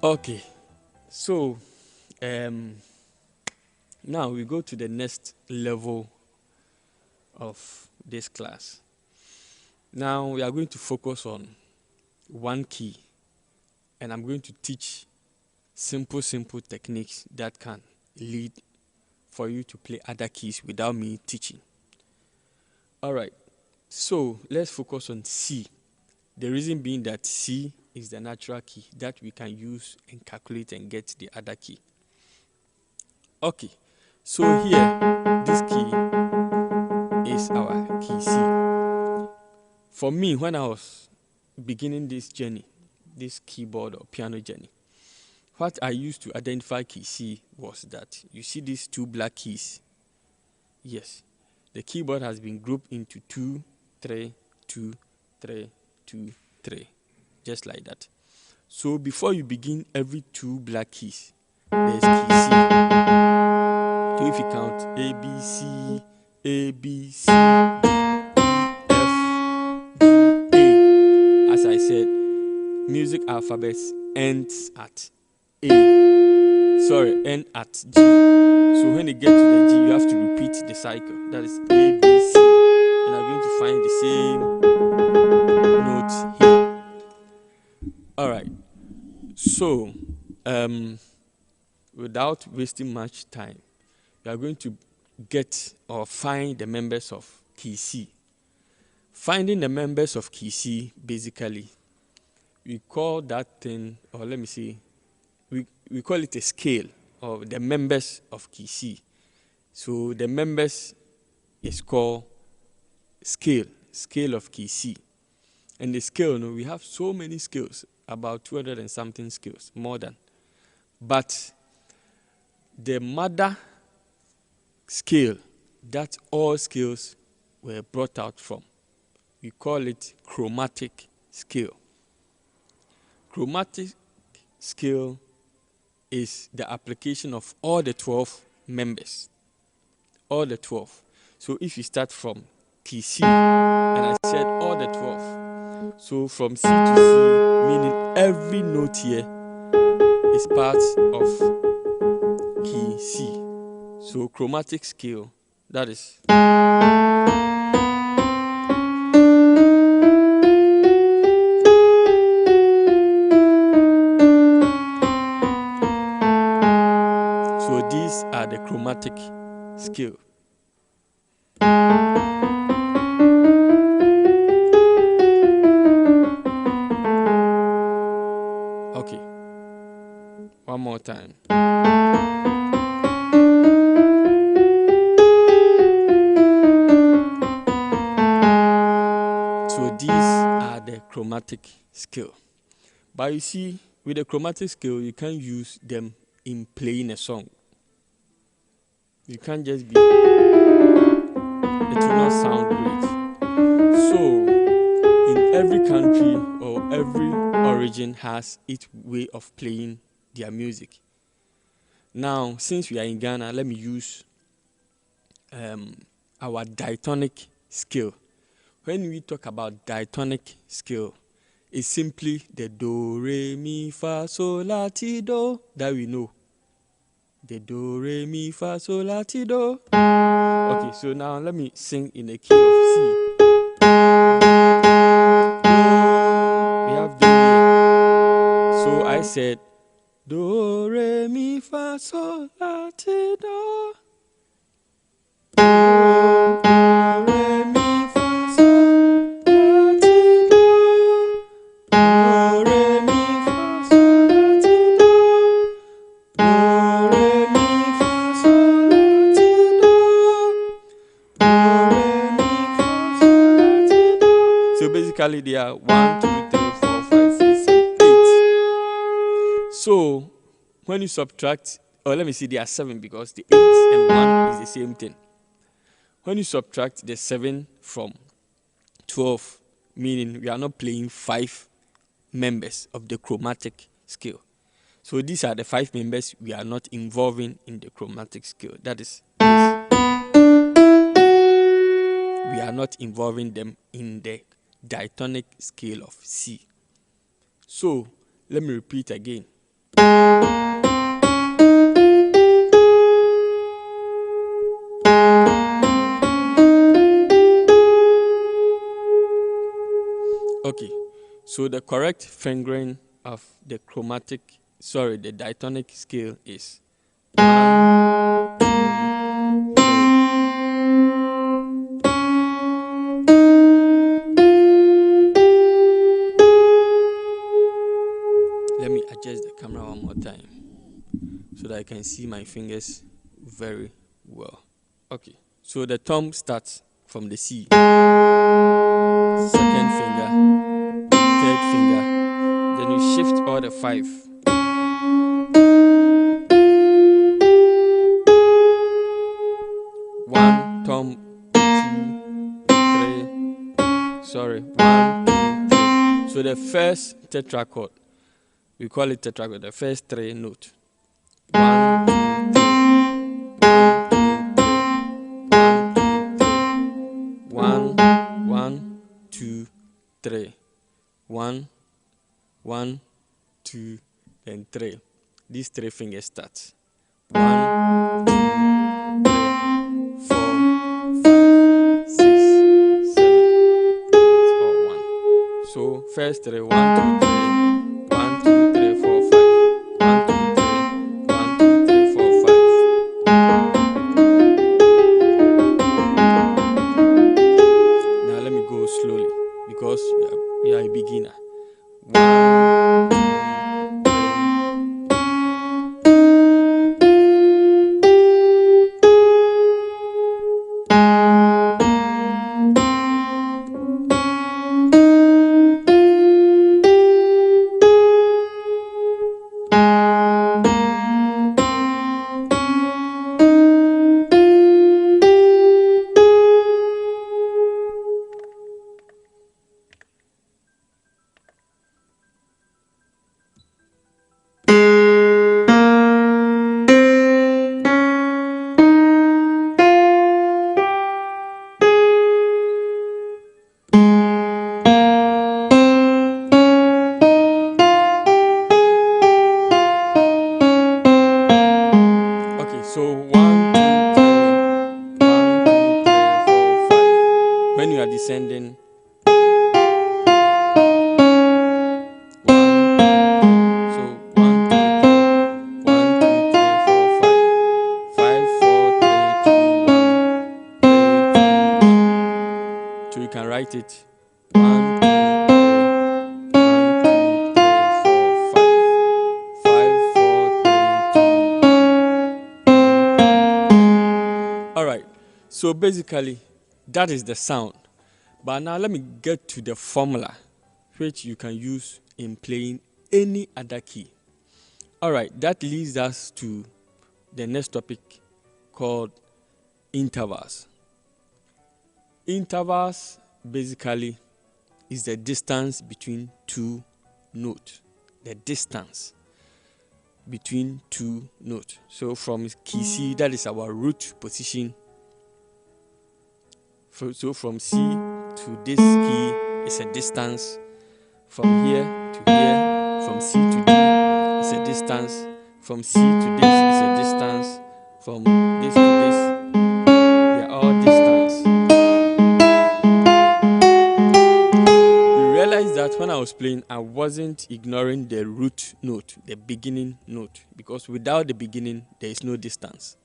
Okay, so um, now we go to the next level of this class. Now we are going to focus on one key, and I'm going to teach simple techniques that can lead for you to play other keys without me teaching. All right, so let's focus on C. The reason being that C is the natural key that we can use and calculate and get the other key. Okay, so here, this key is our key C. For me, when I was beginning this journey, this keyboard or piano journey, what I used to identify key C was that you see these two black keys. Yes, the keyboard has been grouped into 2, 3, 2, 3, 2, 3, just like that. So before you begin every two black keys, there's key C. So if you count A, B, C, A, B, C, D, E, F, G, A. As I said, music alphabets ends at A. Sorry, end at G. So when you get to the G, you have to repeat the cycle. That is A, B, C. And I'm going to find the same note here. Alright. So, without wasting much time, we are going to get or find the members of key C. Finding the members of key C, basically, we call that thing, or let me see, we call it a scale, or the members of key C. So the members is called scale of key C. And the scale, we have so many scales, about 200 and something scales, more than. But the mother scale that all scales were brought out from, we call it chromatic scale. Chromatic scale is the application of all the 12 members, all the 12. So if you start from key C, and I said all the 12, so from C to C, meaning every note here is part of key C. So chromatic scale, that is. So these are the chromatic scale. Okay, one more time. So these are the chromatic scale. But you see, with the chromatic scale, you can't use them in playing a song. You can't just be, it will not sound great. So, in every country or every origin has its way of playing their music. Now, since we are in Ghana, let me use our diatonic scale. When we talk about diatonic scale, it's simply the do, re, mi, fa, sol, la, ti, do that we know. The do, re, mi, fa, sol, la, ti, do. Okay, so now let me sing in the key of C. We have do here. So I said do, re, mi, fa, sol, la, ti, do. Do, re, mi, fa, sol, la, ti, do. Do, re, mi, fa, sol, la, ti, do. Do, re, mi, fa, sol, la, ti, do. Do, re, mi, fa, sol, la, ti, do. So basically they are 1, 2, 3, 4, 5, 6, 7, 8. So when you subtract, or let me see, there are 7 because the 8 and 1 is the same thing. When you subtract the 7 from 12, meaning we are not playing 5 members of the chromatic scale. So these are the 5 members we are not involving in the chromatic scale. That is, we are not involving them in the diatonic scale of C. So let me repeat again. Okay, so the correct fingering of the the diatonic scale is 1, 2, 3. Let me adjust the camera one more time so that I can see my fingers very well. Okay, so the thumb starts from the C, second finger, third finger, then we shift all the 5. One, thumb, 2, 3, sorry, 1, 2, 3. So the first tetrachord, we call it tetrachord, the first 3 notes. 1, 2, 3. 1, 2, 3. 1, 1, 2, and 3. These 3 fingers start. 1, 2, 3, 4, 5, 6, 7, 8, or 1. So first 3, 1, 2, 3, 1, 2, 3, 4, 5. 1, 2, 3, 1, 2, 3, 4, 5. Now let me go slowly because you are a beginner. 1, 2, 3. So 1, 2, 3, 1, 2, 3, 4, 5. When you are descending, 1, 2, 3. So 1, 2, 3, 1, 2, 3, 4, 5. 5, 4, 3, 2, 1, 3, 2, 1. So you can write it 1, 2, 3, 1, 2, 3, 4, 5. 5, 4, 3, 2, 1. All right, so basically that is the sound. But now let me get to the formula which you can use in playing any other key. All right, that leads us to the next topic called intervals. Intervals basically is the distance between 2 notes. The distance between 2 notes. So from key C, that is our root position. So from C to this key is a distance. From here to here, from C to D is a distance. From C to this is a distance. From this to this, they are all distance. You realize that when I was playing, I wasn't ignoring the root note, the beginning note, because without the beginning, there is no distance.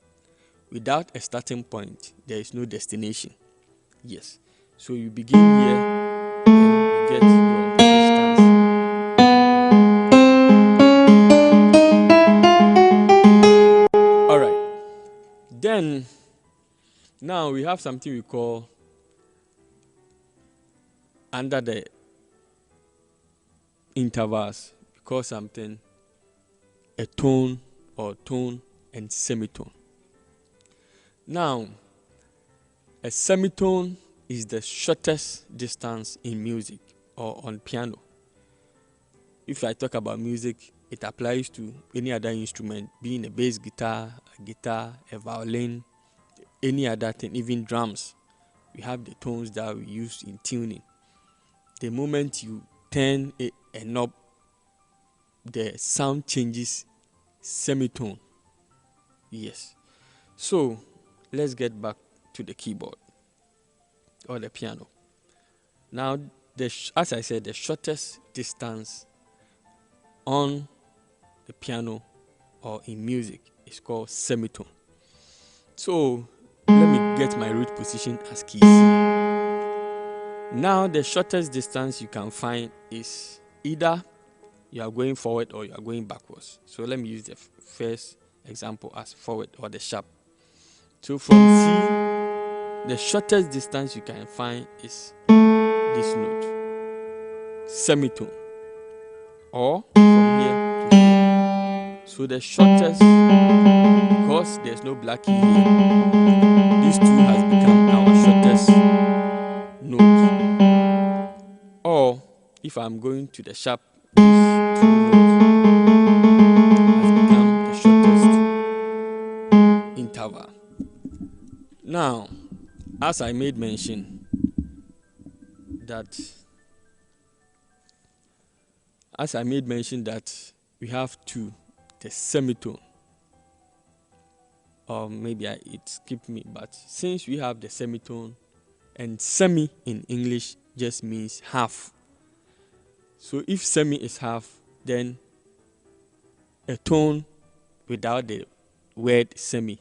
Without a starting point, there is no destination. Yes. So you begin here, and you get your distance. All right. Then, now we have something we call under the intervals, we call something a tone or tone and semitone. Now, a semitone is the shortest distance in music or on piano. if I talk about music, it applies to any other instrument, being a bass guitar, a violin, any other thing, even drums. We have the tones that we use in tuning. The moment you turn a knob, the sound changes semitone. Yes. So let's get back to the keyboard or the piano. Now, as I said, the shortest distance on the piano or in music is called semitone. So let me get my root position as key C. Now the shortest distance you can find is either you are going forward or you are going backwards. So let me use the first example as forward or the sharp. So from C, the shortest distance you can find is this note, semitone, or from here to here. So the shortest, because there's no black key here, these two has become our shortest note. Or if I'm going to the sharp, these two notes has become the shortest interval. Now, as I made mention that we have the semitone, or maybe it skipped me, but since we have the semitone, and semi in English just means half. So if semi is half, then a tone without the word semi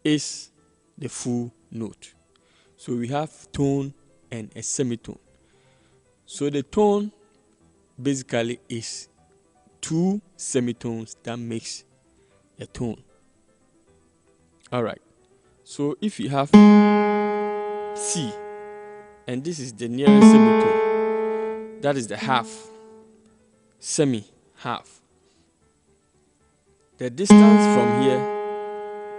is the full note. So we have tone and a semitone. So the tone basically is two semitones that makes a tone. All right. So if you have C, and this is the nearest semitone, that is the half, semi, half. The distance from here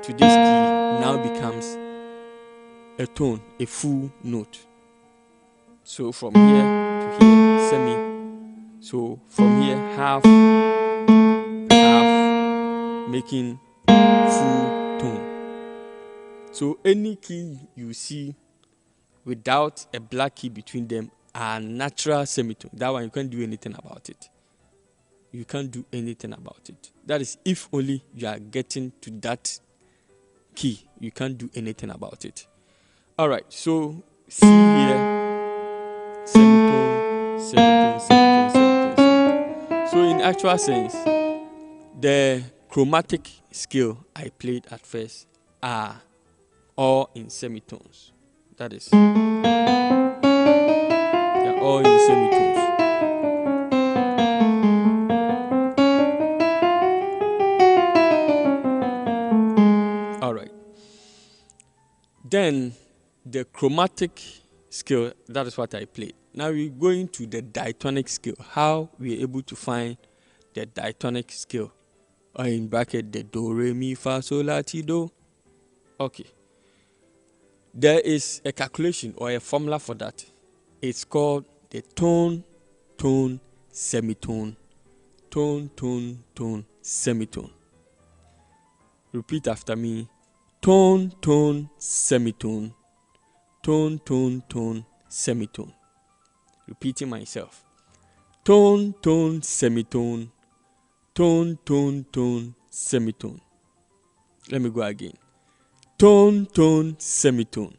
to this key now becomes a tone, a full note. So from here to here, semi. So from here, half, making full tone. So any key you see without a black key between them are natural semitone. That one you can't do anything about it. You can't do anything about it. That is if only you are getting to that key. You can't do anything about it. All right, so C here, semitone, semitone, semitone, semitone, semitone. So in actual sense, the chromatic scale I played at first are all in semitones. That is, they're all in semitones. All right. Then the chromatic scale, that is what I played. Now we're going to the diatonic scale. How we are able to find the diatonic scale, or in bracket the do, re, mi, fa, sol, la, ti, do. Okay. There is a calculation or a formula for that. It's called the tone, tone, semitone. Tone, tone, tone, semitone. Repeat after me. Tone, tone, semitone. Tone, tone, tone, semitone. Repeating myself. Tone, tone, semitone. Tone, tone, tone, semitone. Let me go again. Tone, tone, semitone.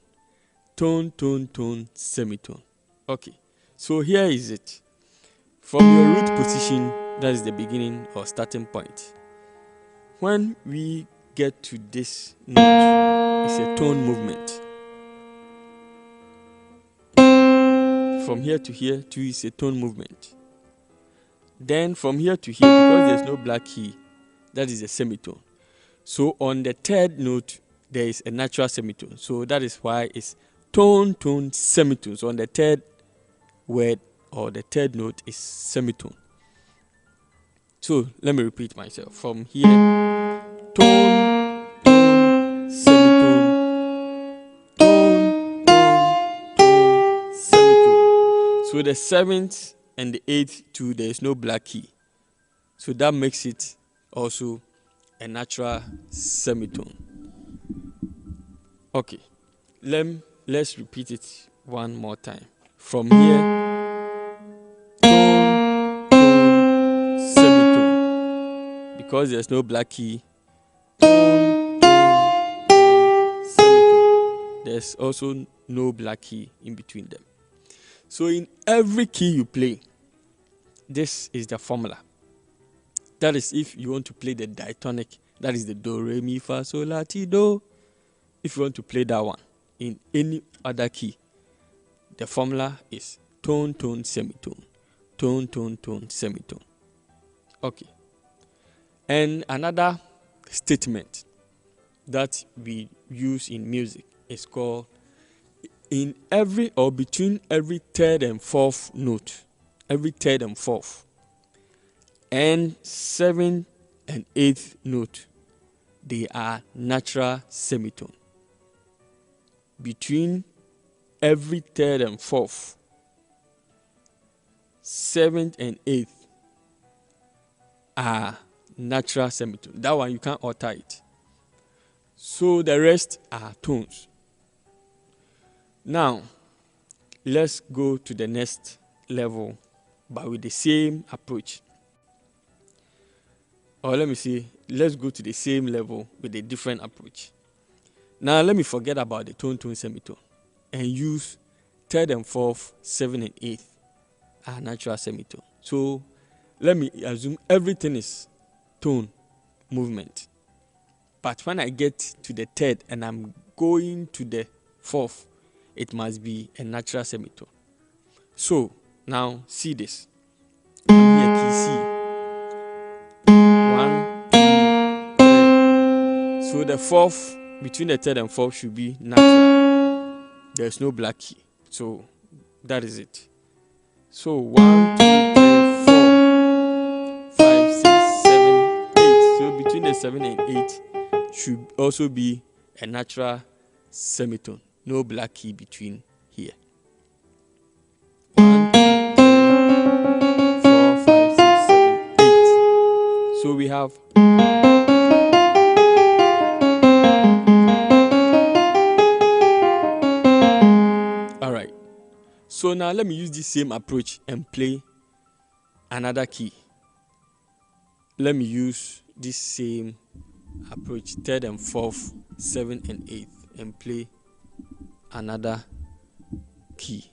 Tone, tone, tone, semitone. Okay, so here is it. From your root position, that is the beginning or starting point. When we get to this note, it's a tone movement. From here to here, too, is a tone movement. Then from here to here, because there's no black key, that is a semitone. So on the third note, there is a natural semitone. So that is why it's tone, tone, semitone. So on the third word or the third note is semitone. So let me repeat myself. From here, tone, tone, semitone, tone, tone, tone, semitone. So the seventh and the 8th too, there is no black key. So that makes it also a natural semitone. Okay, let's repeat it one more time. From here, tone, tone, semitone. Because there's no black key, tone, tone, tone, semitone. There's also no black key in between them. So in every key you play, this is the formula. That is if you want to play the diatonic, that is the do, re, mi, fa, sol, la, ti, do. If you want to play that one in any other key, the formula is tone, tone, semitone. Tone, tone, tone, semitone. Okay. And another statement that we use in music is called in every or between every third and fourth note, every third and fourth, and 7th and 8th note, they are natural semitone. Between every third and fourth, 7th and 8th are natural semitone. That one you can't alter it. So the rest are tones. Now, let's go to the next level, but with the same approach. Or let me say, let's go to the same level with a different approach. Now, let me forget about the tone, tone, semitone and use third and fourth, 7th and 8th are natural semitone. So, let me assume everything is tone movement. But when I get to the third and I'm going to the fourth, it must be a natural semitone. So, now see this. I'm here, key C. 1, 2, 3. So the fourth, between the third and fourth, should be natural. There's no black key. So that is it. So 1, 2, 3, 4, 5, 6, 7, 8. So between the 7 and 8 should also be a natural semitone. No black key between here. 1, 2, 3, 4, 5, 6, 7, 8. So we have all right. So now let me use this same approach and play another key. Let me use this same approach, third and fourth, 7th and 8th, and play another key.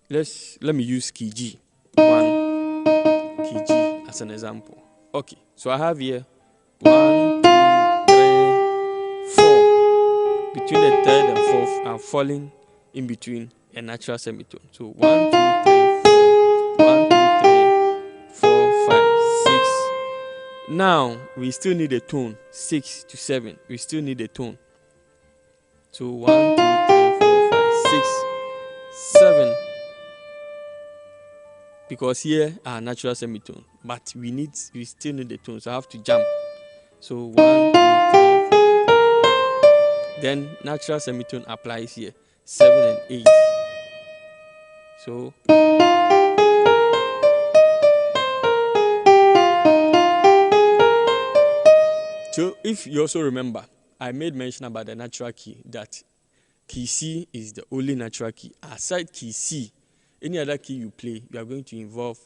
Let me use key G. 1 key G as an example. Okay, so I have here 1, 2, 3, 4. Between the third and fourth, I'm falling in between a natural semitone. So 1, 2, 3, 4. 1, 2, 3, 4, 5, 6. Now we still need a tone. 6 to 7. We still need a tone. So 1, 2, 3, 4, 5, 6, 7. Because here are natural semitone, but we still need the tone, so I have to jump. So 1, 2, 3, 4. Then natural semitone applies here, 7 and 8. So if you also remember, I made mention about the natural key, that key C is the only natural key. Aside key C, any other key you play, you are going to involve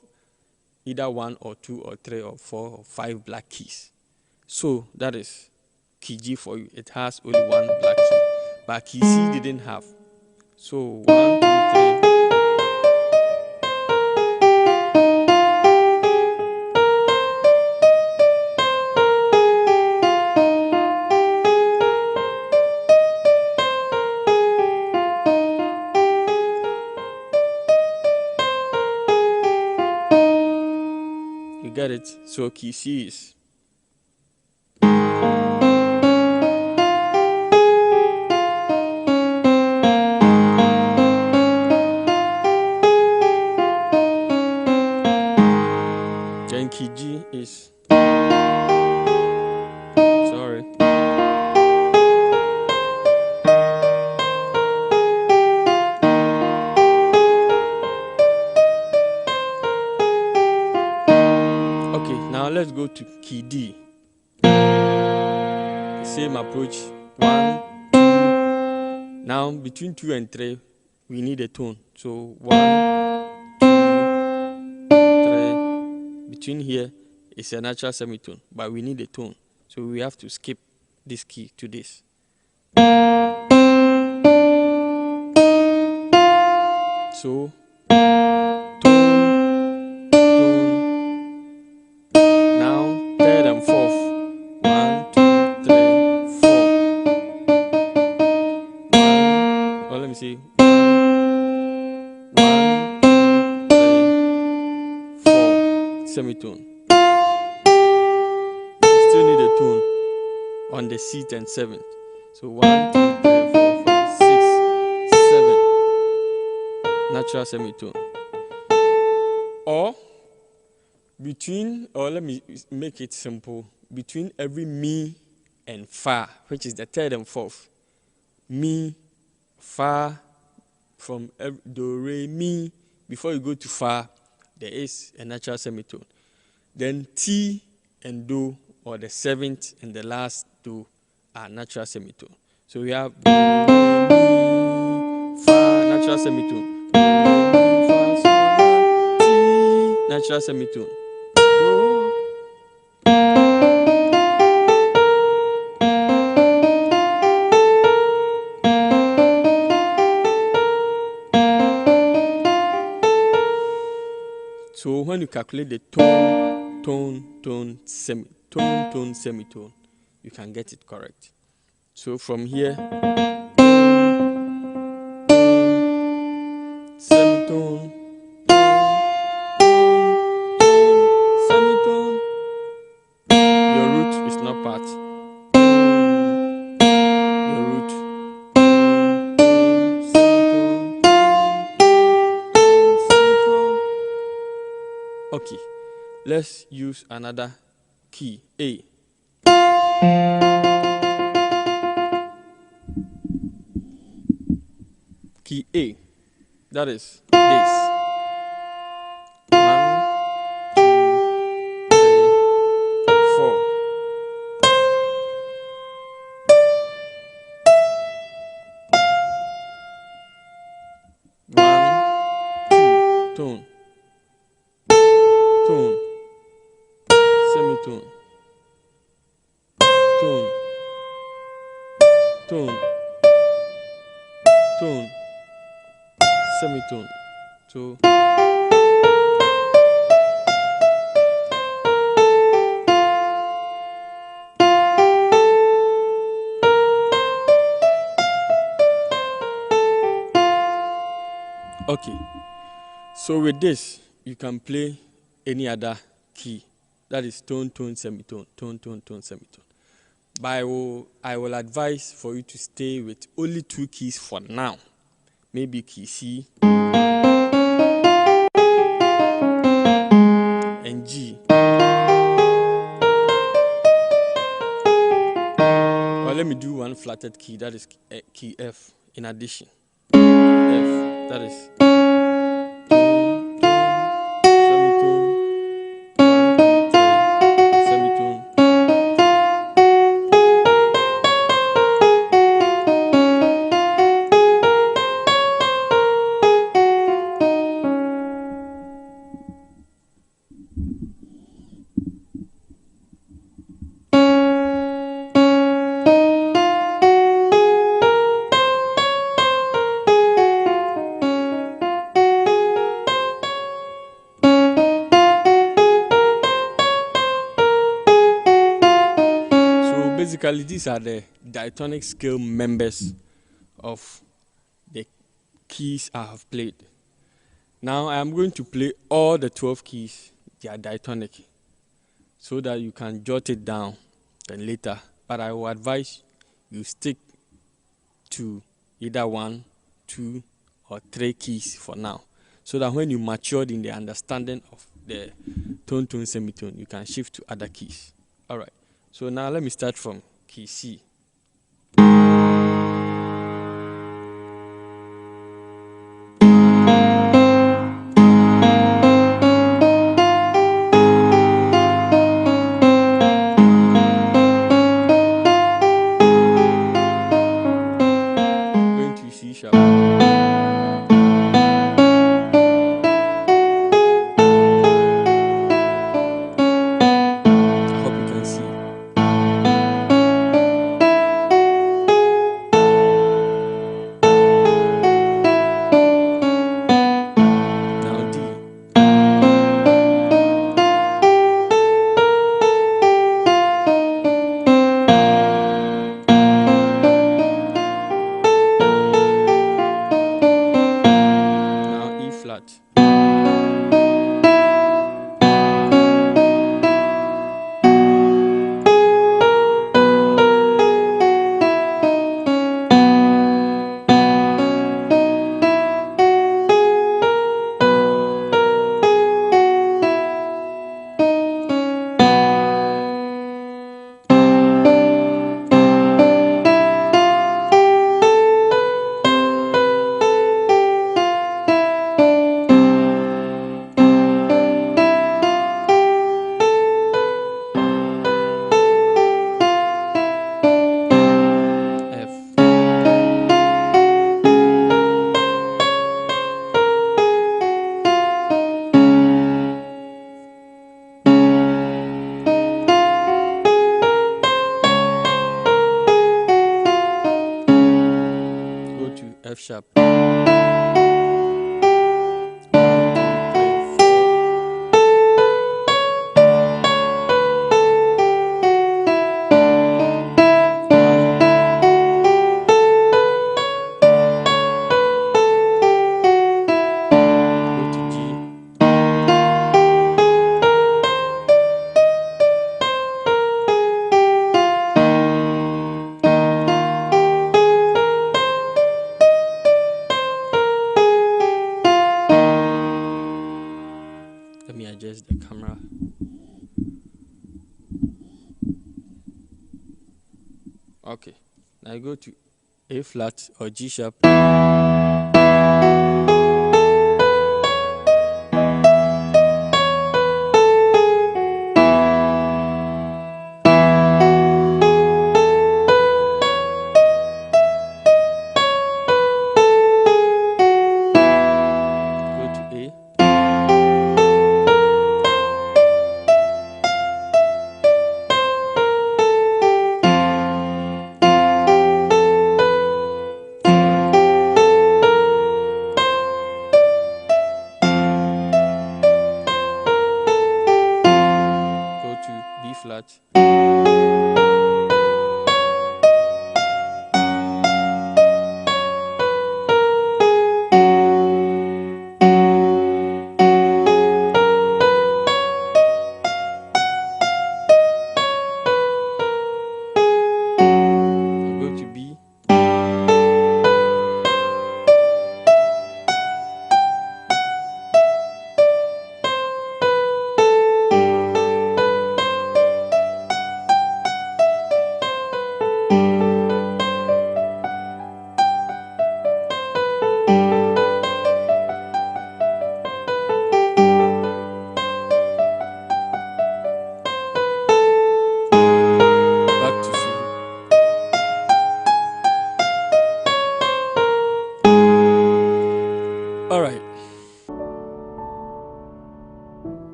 either 1 or 2 or 3 or 4 or 5 black keys. So that is key G for you. It has only 1 black key, but key C didn't have. So 1, 2, 3. Get it? So key C is then key G is sorry. Now let's go to key D. The same approach. 1, 2. Now between 2 and 3, we need a tone. So 1, 2, 3. Between here is a natural semitone, but we need a tone. So we have to skip this key to this. So tone, tone. Now third and fourth. 1, 2, 3, 4. Or let me see. 1, 2, 3, 4. Semitone. Still need a tone on the sixth and seventh. So 1, 2, 3, 4, 5, 6, 7. Natural semitone. Or between, or let me make it simple, between every mi and fa, which is the third and fourth. Mi, fa, from do, re, mi, before you go to fa, there is a natural semitone. Then ti and do, or the seventh and the last do, are natural semitone. So we have do, re, mi, fa, natural semitone. Do, re, mi, fa, sol, la, ti, natural semitone. Do. So when you calculate the tone, semitone, you can get it correct. So from here, semitone, semitone. Your root is not part. Your root. Semitone. Okay, let's use another key, A. Key A, that is this. 1, 2, 3, 4. One, two, tone, tone, semitone, tone, tone, tone, semitone. So okay. So with this, you can play any other key. That is tone, tone, semitone, tone, tone, tone, semitone. But I will advise for you to stay with only 2 keys for now. Maybe key C and G. Well, let me do one flatted key, that is key F in addition. F, that is tone, semitone, 1, 2, 3, semitone. Basically, these are the diatonic scale members of the keys I have played. Now I am going to play all the 12 keys, they are diatonic, so that you can jot it down then later. But I will advise you stick to either 1, 2, or 3 keys for now, so that when you matured in the understanding of the tone, tone, semitone, you can shift to other keys. All right. So now let me start from key C. F sharp. 1, 2, 3, 4. Go to G. Let me adjust the camera. Okay, now I go to A flat or G sharp. Go to A. B flat.